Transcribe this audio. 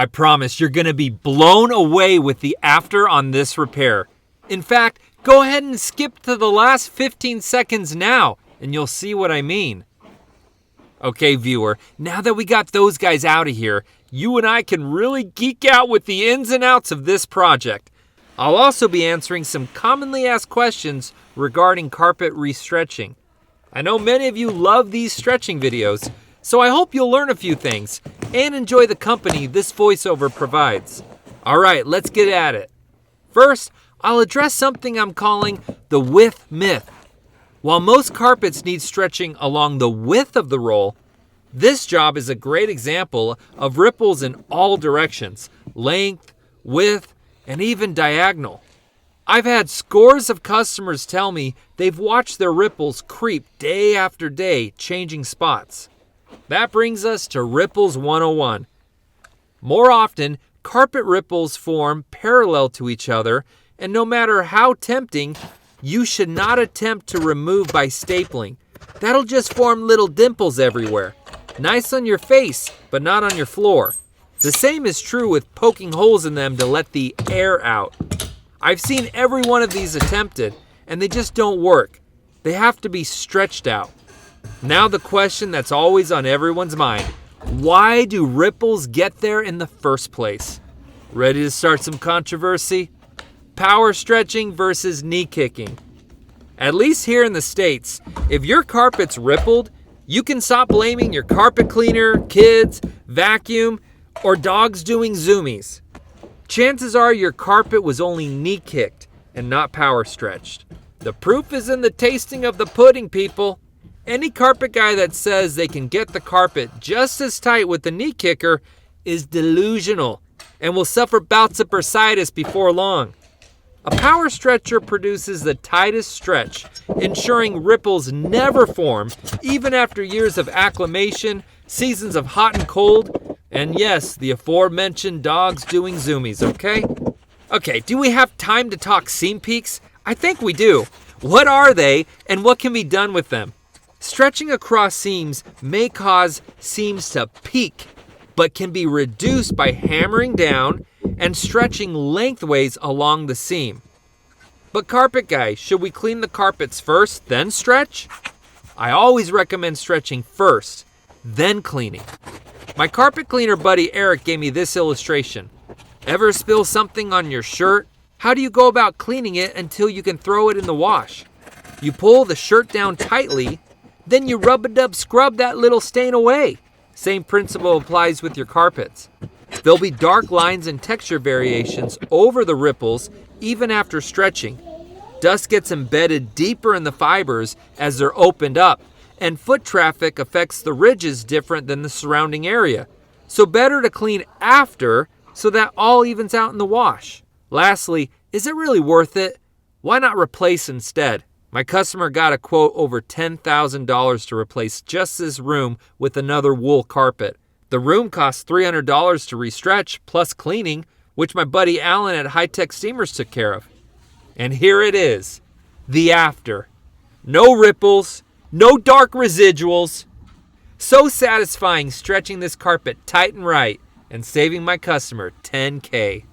I promise you're going to be blown away with the after on this repair. In fact, go ahead and skip to the last 15 seconds now, and you'll see what I mean. Okay, viewer, now that we got those guys out of here, you and I can really geek out with the ins and outs of this project. I'll also be answering some commonly asked questions regarding carpet restretching. I know many of you love these stretching videos, so I hope you'll learn a few things and enjoy the company this voiceover provides. All right, let's get at it. First, I'll address something I'm calling the width myth. While most carpets need stretching along the width of the roll, this job is a great example of ripples in all directions, length, width, and even diagonal. I've had scores of customers tell me they've watched their ripples creep day after day, changing spots. That brings us to Ripples 101. More often, carpet ripples form parallel to each other, and no matter how tempting, you should not attempt to remove by stapling. That'll just form little dimples everywhere. Nice on your face, but not on your floor. The same is true with poking holes in them to let the air out. I've seen every one of these attempted, and they just don't work. They have to be stretched out. Now the question that's always on everyone's mind. Why do ripples get there in the first place? Ready to start some controversy? Power stretching versus knee kicking. At least here in the States, if your carpet's rippled, you can stop blaming your carpet cleaner, kids, vacuum, or dogs doing zoomies. Chances are your carpet was only knee kicked and not power stretched. The proof is in the tasting of the pudding, people. Any carpet guy that says they can get the carpet just as tight with the knee kicker is delusional and will suffer bouts of bursitis before long. A power stretcher produces the tightest stretch, ensuring ripples never form, even after years of acclimation, seasons of hot and cold, and yes, the aforementioned dogs doing zoomies, okay? Okay, do we have time to talk seam peaks? I think we do. What are they, and what can be done with them? Stretching across seams may cause seams to peak, but can be reduced by hammering down and stretching lengthways along the seam. But carpet guy, should we clean the carpets first, then stretch? I always recommend stretching first, then cleaning. My carpet cleaner buddy Eric gave me this illustration. Ever spill something on your shirt? How do you go about cleaning it until you can throw it in the wash? You pull the shirt down tightly, then you rub-a-dub scrub that little stain away. Same principle applies with your carpets. There'll be dark lines and texture variations over the ripples even after stretching. Dust gets embedded deeper in the fibers as they're opened up, and foot traffic affects the ridges different than the surrounding area. So better to clean after so that all evens out in the wash. Lastly, is it really worth it? Why not replace instead? My customer got a quote over $10,000 to replace just this room with another wool carpet. The room cost $300 to restretch plus cleaning, which my buddy Alan at High Tech Steamers took care of. And here it is, the after. No ripples, no dark residuals. So satisfying stretching this carpet tight and right and saving my customer $10K.